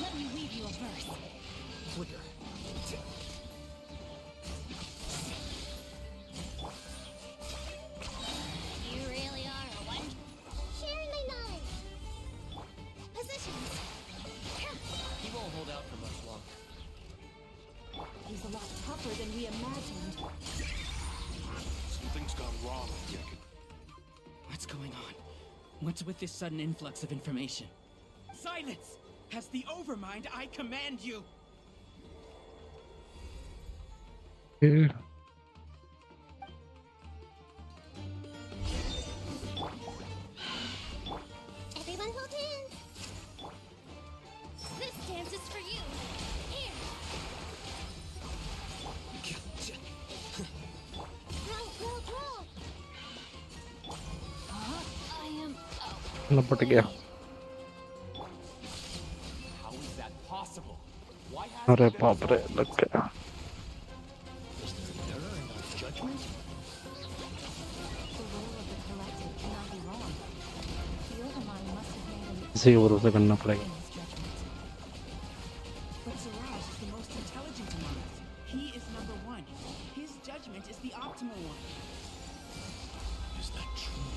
Let me weave you a verse. Flicker. You really are a one. Sharing my knowledge. Positions. He won't hold out for much longer. He's a lot tougher than we imagined. Something's gone wrong with Yakin. What's going on? What's with this sudden influx of information? Silence! As the Overmind, I command you! Everyone hold hands. This dance is for you. Here. Roll. I am... लपट गया How is that possible? Why अरे बाप रे लग गया is there an error in our judgment? The will of the collective cannot be wrong. The Overmind must have made an इसी के भरोसे करना पड़ेगा in his judgment. But Siraj is the most intelligent among us. He is number one. His judgment is the optimal one. Is that true?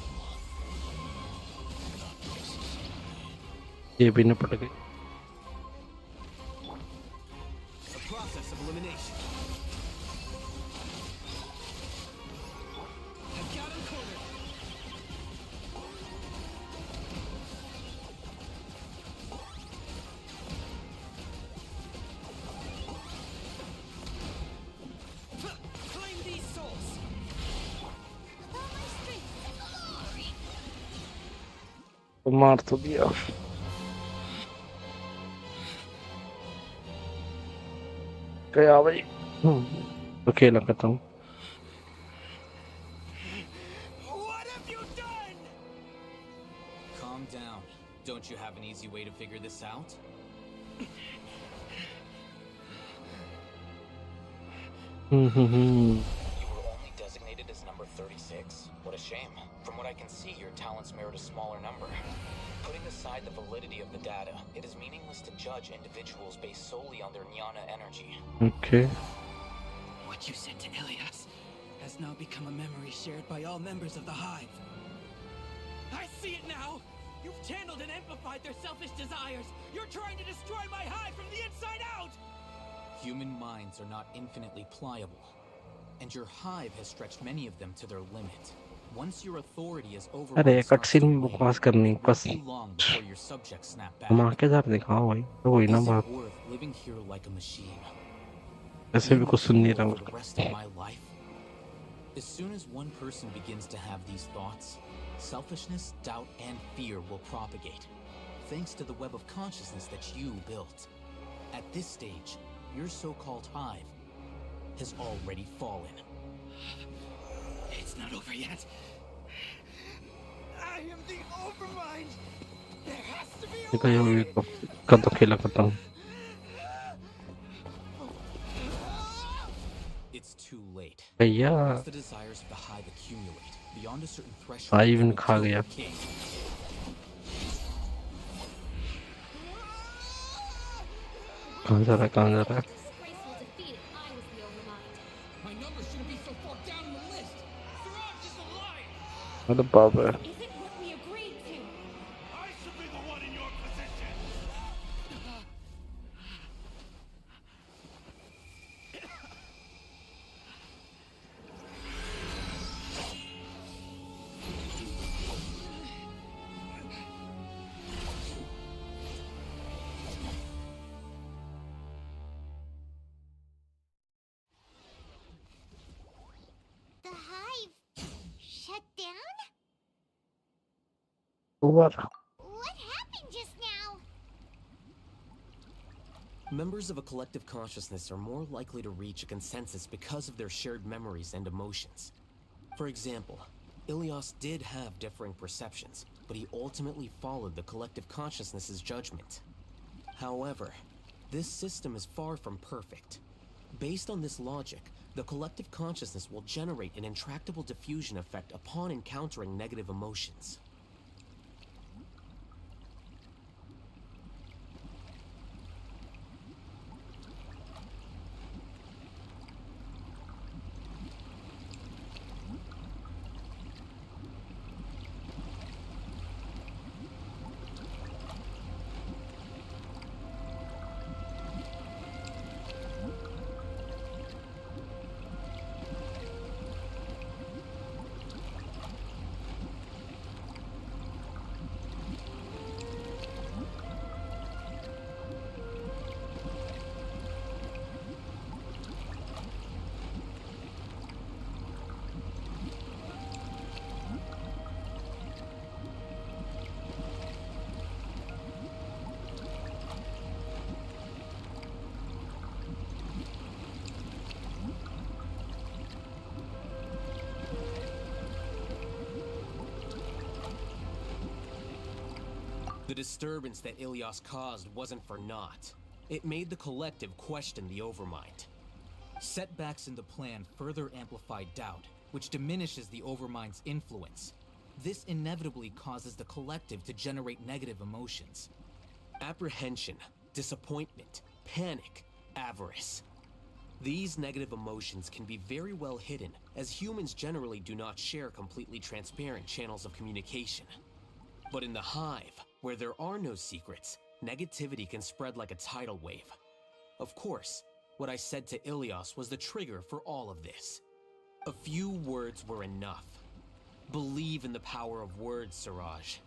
ये भी निपट गई A process of elimination. I've got him cornered. Claim these souls. With all my strength. Glory. तो मार तो दिया गया भाई अकेला खत्म What have you done? Don't you have an easy way to figure this out? You were only designated as number 36. What a shame. From what I can see, your talents merit a smaller number. Putting aside the validity of the data, it is meaningless to judge individuals based solely on their jnana energy. Okay. What you said to Ilias has now become a memory shared by all members of the Hive. I see it now! You've channeled and amplified their selfish desires! You're trying to destroy my Hive from the inside out! Human minds are not infinitely pliable, and your Hive has stretched many of them to their limit. Once your authority is over, अरे cutscene बकवास करनी बस long before your subjects snap back. कमा के जब दिखाओ भाई तो वही ना Is बात it worth living here like a machine? ऐसे भी कुछ सुन नहीं रहा For the rest of my life? As soon as one person begins to have these thoughts, selfishness, doubt, and fear will propagate, thanks to the web of consciousness that you built. At this stage, your so-called Hive has already fallen. It's not over yet. I am the Overmind! There has to be a देखा ये कब तो खेला खत्म It's too late. भैया Once the desires of the Hive accumulate beyond a certain threshold, I they even will खा kill गया the king. कहाँ जा रहा है कहाँ जा रहा है Disgraceful defeat if I was the Overmind. My number shouldn't be so far down in the list! Siraj is a liar! अरे बाप रे Is it what we agreed to? I should be the one in your position! The hive shut down? What? What happened just now? Members of a collective consciousness are more likely to reach a consensus because of their shared memories and emotions. For example, Ilias did have differing perceptions, but he ultimately followed the collective consciousness's judgment. However, this system is far from perfect. Based on this logic, the collective consciousness will generate an intractable diffusion effect upon encountering negative emotions. The disturbance that Ilias caused wasn't for naught. It made the collective question the Overmind. Setbacks in the plan further amplify doubt, which diminishes the Overmind's influence. This inevitably causes the collective to generate negative emotions. Apprehension, disappointment, panic, avarice. These negative emotions can be very well hidden, as humans generally do not share completely transparent channels of communication. But in the Hive, where there are no secrets, negativity can spread like a tidal wave. Of course, what I said to Ilias was the trigger for all of this. A few words were enough. Believe in the power of words, Siraj.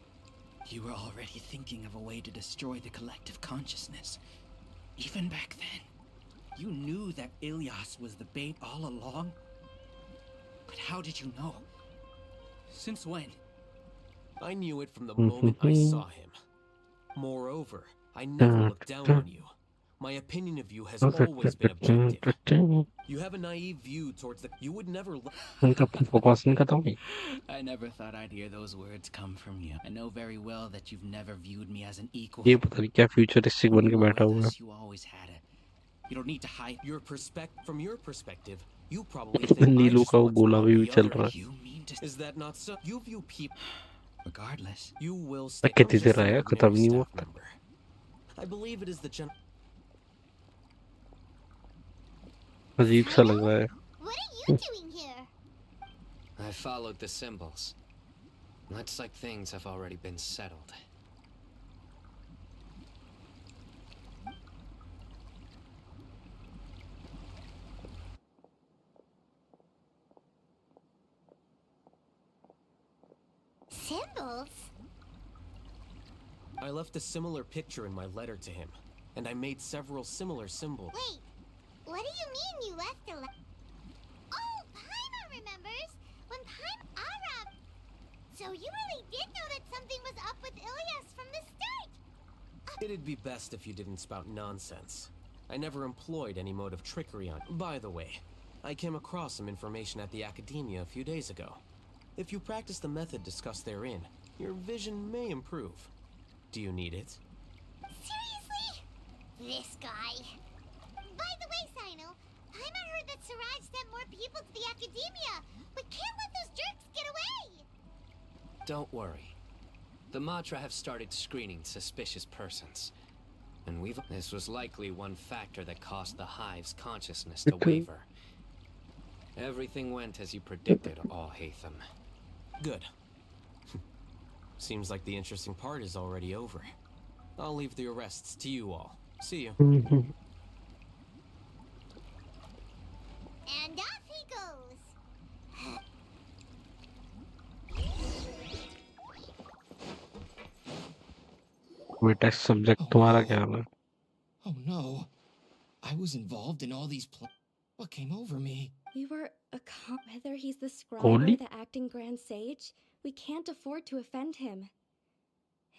You were already thinking of a way to destroy the collective consciousness. Even back then, you knew that Ilias was the bait all along? But how did you know? Since when? I knew it from the moment I saw him. Moreover, I never looked down on you. My opinion of you has Okay, always been objective. You have a naive view towards the... You would never... उनका बकवास नहीं खत्म हुई. I never thought I'd hear those words come from you. I know very well that you've never viewed me as an equal. ये पता नहीं क्या futuristic बन के बैठा हुआ है. You always had it. You don't need to hide your perspective. From your perspective, you probably think I Neelu just का वो want गोला some भी of the चल other. रहा है. You mean to... Is that not so? You view people... Regardless. You will मैं stay... कहती I'm थी just an रहा है ordinary खत्म नहीं हुआ. staff member. I believe it is the gen... अजीब सा लग रहा है. What are you doing here? I followed the symbols. Looks like things have already been settled. Symbols? I left a similar picture in my letter to him, and I made several similar symbols. Wait, what do you mean you left a Oh, Paimon remembers! When Paimon... So you really did know that something was up with Ilias from the start! It'd be best if you didn't spout nonsense. I never employed any mode of trickery on... By the way, I came across some information at the Academia a few days ago. If you practice the method discussed therein, your vision may improve. Do you need it? Seriously? This guy. By the way, Sino, Paimon heard that Siraj sent more people to the Academia. We can't let those jerks get away! Don't worry. The Matra have started screening suspicious persons. And this was likely one factor that caused the Hive's consciousness to waver. Everything went as you predicted, All-Hatham. Good. Seems like the interesting part is already over. I'll leave the arrests to you all. See you. And off he goes! बेटा subject तुम्हारा क्या है? Oh no. I was involved in all these What came over me? We were whether he's the scribe Only? or the acting grand sage, we can't afford to offend him.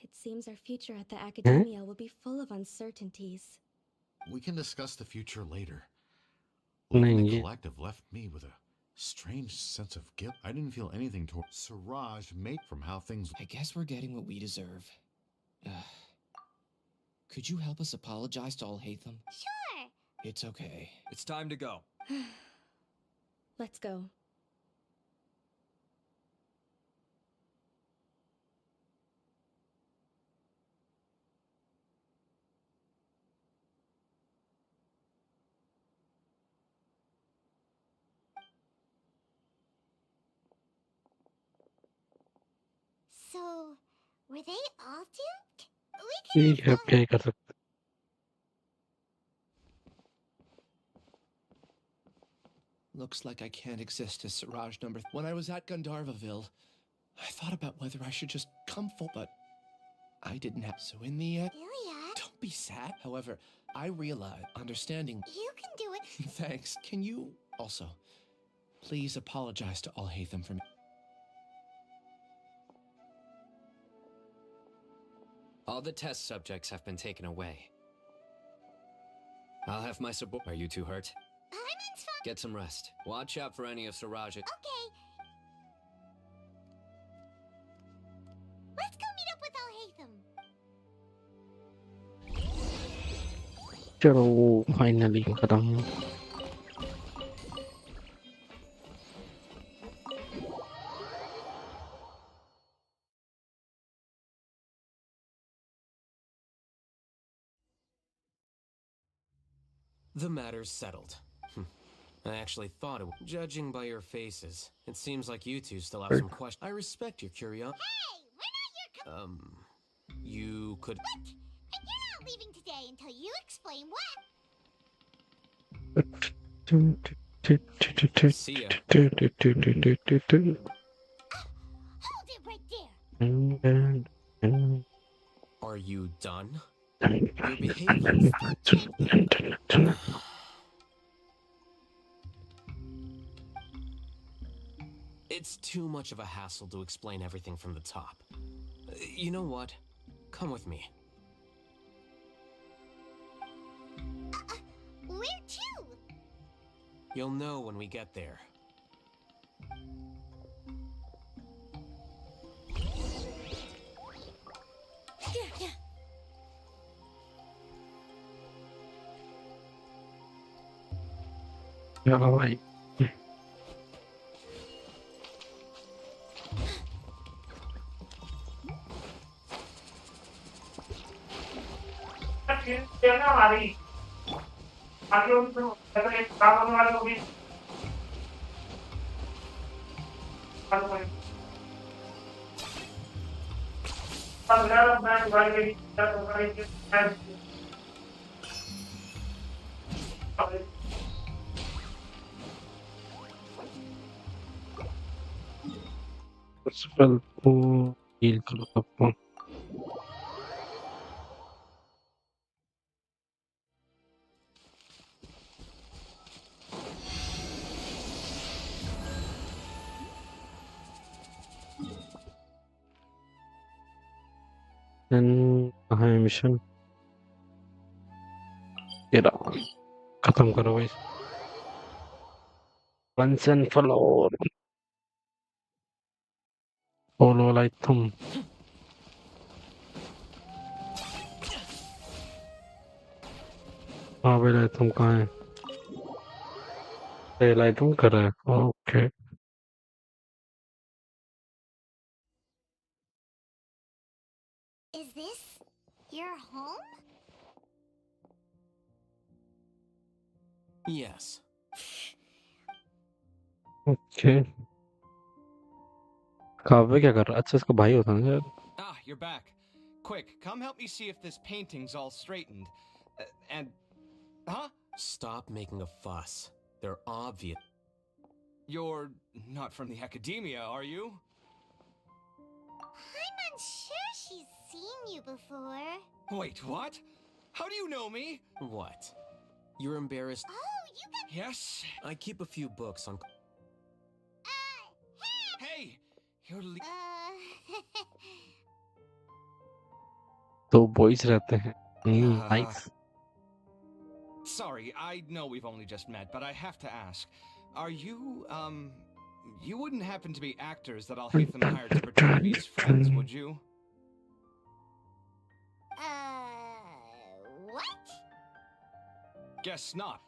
It seems our future at the Academia will be full of uncertainties. We can discuss the future later. नहीं Leaving the ये collective left me with a strange sense of guilt. I didn't feel anything toward Siraj mate from how things... I guess we're getting what we deserve. Could you help us apologize to All-Hatham? Sure! It's okay. It's time to go. Let's go. So, were they all duped? ठीक है, अब क्या ही कर सकते. Looks like I can't exist as Siraj number... When I was at Gandharvaville, I thought about whether I should just come full, but I didn't have... So in the end... Iliad? Don't be sad. However, I realize understanding... You can do it. Thanks. Can you also please apologize to All-Hatham for me? All the test subjects have been taken away. I'll have my support. Are you too hurt? Paimon's fine. Get some rest. Watch out for any of Siraj's... Okay. Let's go meet up with All-Hatham. चलो वो finally खत्म. The matter's settled. I actually thought it would. Judging by your faces, it seems like you two still have some questions. I respect your curiosity. Hey, we're not your You could... What? And you're not leaving today until you explain what? See ya. Hold it right there. Are you done? Your behavior... It's too much of a hassle to explain everything from the top. You know what? Come with me. You'll know when we get there. चलो भाई Spell को heal करो सबको then कहाँ है mission ये रहा खत्म करो भाई once and for all item हाँ भाई item कहाँ है पहला item कर रहा है okay Is this your home? Yes. Okay काव्य क्या कर रहा है अच्छा इसका भाई होता है ना शायद Ah, you're back. Quick, come help me see if this painting's all straightened. And... Huh? Stop making a fuss. They're obvious. You're not from the academia, are you? I'm unsure she's seen you before. Wait, what? How do you know me? What? You're embarrassed? Oh, you got... Yes? I keep a few books on... Hey! You're दो boys रहते हैं nice Sorry, I know we've only just met, but I have to ask. Are you, you wouldn't happen to be actors that Al-Haytham hired to pretend to be his friends, would you? What? Guess not.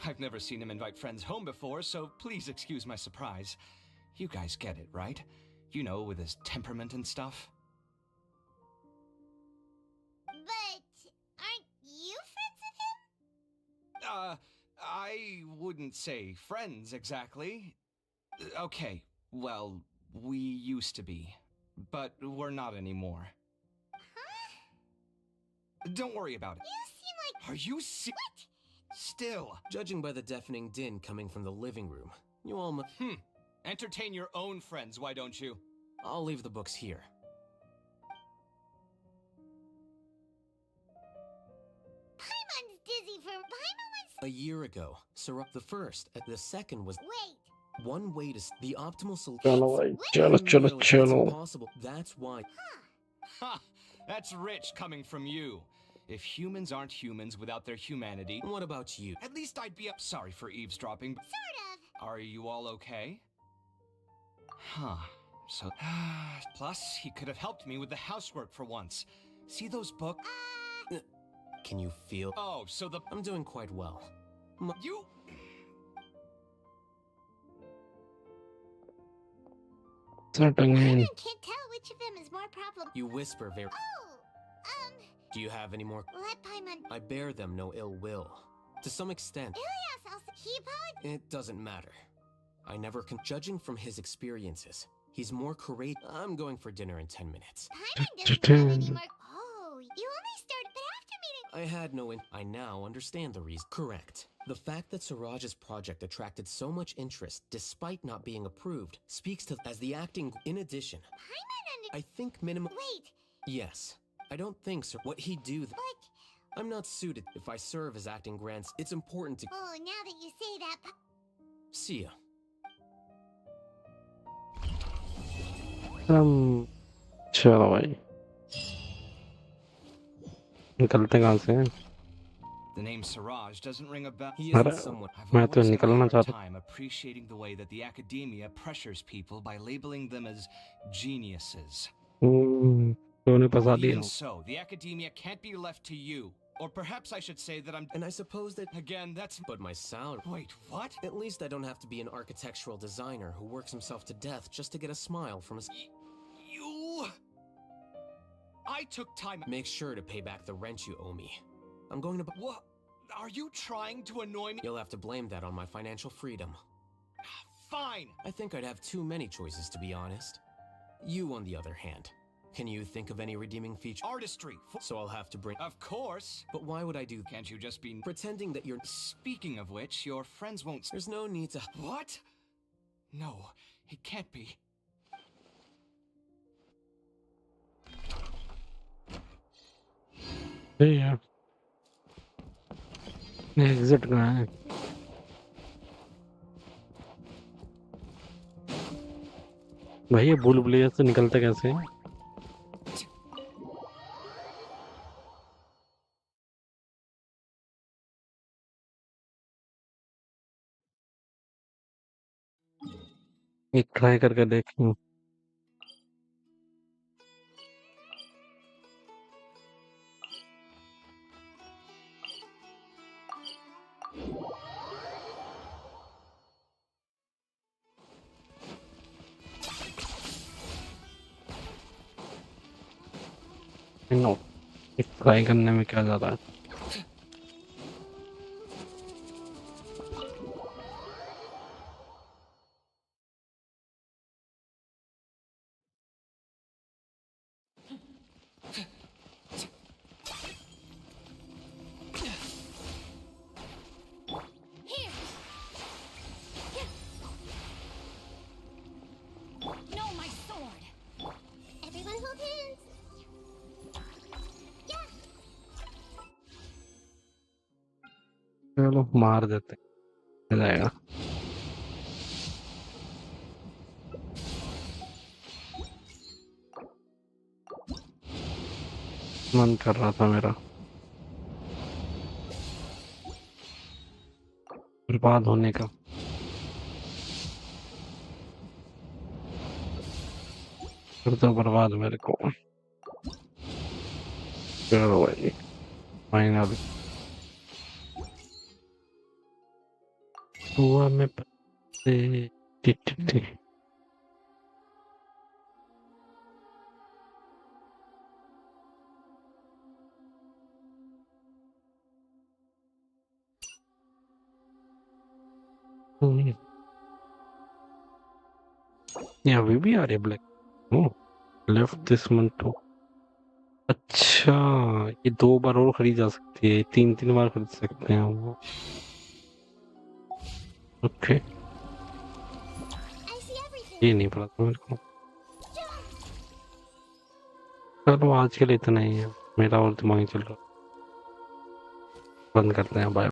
I've never seen him invite friends home before, so please excuse my surprise. You guys get it, right? You know, with his temperament and stuff. But aren't you friends with him? I wouldn't say friends exactly. Okay, well, we used to be, but we're not anymore. Huh? Don't worry about it. You seem like... Are you What? Still. Judging by the deafening din coming from the living room, you all Entertain your own friends, why don't you? I'll leave the books here. Paimon's dizzy for... Paimon A year ago, Sarah the first, the second was... Wait. One way to... The optimal solution... चलो भाई चलो Impossible. That's why... Ha! That's rich coming from you. If humans aren't humans without their humanity... What about you? At least I'd be up... Sorry for eavesdropping. Sort of. Are you all okay? Huh. So... Plus, he could have helped me with the housework for once. See those books? Can you feel... Oh, so the... I'm doing quite well. You... Paimon can't tell which of them is more problem... You whisper very... Do you have any more... Let Paimon... I bear them no ill will. To some extent... Ilias also... He It doesn't matter. I never can... Judging from his experiences, he's more courageous... I'm going for dinner in 10 minutes. Paimon doesn't have any more... Oh, you only started... But after meeting... I had no... I now understand the reason. Correct. The fact that Siraj's project attracted so much interest, despite not being approved, speaks to... As the acting... In addition... Paimon I think minimum... Wait. Yes. I don't think so. What he do... Like... I'm not suited. If I serve as acting grants, it's important to... Oh, now that you say that... See ya. चलो भाई निकलते कहाँ से The name Siraj doesn't ring a bell. He अरे isn't someone. मैं तो Always had a निकलना hard चाहता time appreciating the way that the academia pressures people by labeling them as geniuses. हूँ तो उन्हें फंसा दिया Even so, the academia can't be left to you. Or perhaps I should say that I'm... And I suppose that... Again, that's... But my sound... Wait, what? At least I don't have to be an architectural designer who works himself to death just to get a smile from his... You... I took time... Make sure to pay back the rent you owe me. I'm going to... What? Are you trying to annoy me? You'll have to blame that on my financial freedom. Fine! I think I'd have too many choices, to be honest. You, on the other hand... Can you think of any redeeming feature? Artistry! So I'll have to bring... Of course! But why would I do... Can't you just be... Pretending that you're... Speaking of which, your friends won't... There's no need to... What? No, it can't be. यार exit कहाँ है भाई ये bull बुलिया से निकलते कैसे हैं एक ट्राई करके देखें नो ट्राई करने में क्या ज्यादा है No, my sword. Everyone hold hands. Yeah. चलो मार देते हैं जाएगा मन कर रहा था मेरा बर्बाद होने का फिर तो बर्बाद मेरे को चलो भाई फाइनल हुआ में पत्ते tit Yeah, we be are black. Oh, left this month too. अच्छा ये 2 बार और खरीद जा सकती है 3 बार खरीद सकते हैं वो ओके ये नहीं पता था मेरे को चलो आज के लिए इतना ही है मेरा और दिमाग चल रहा बंद करते हैं बाय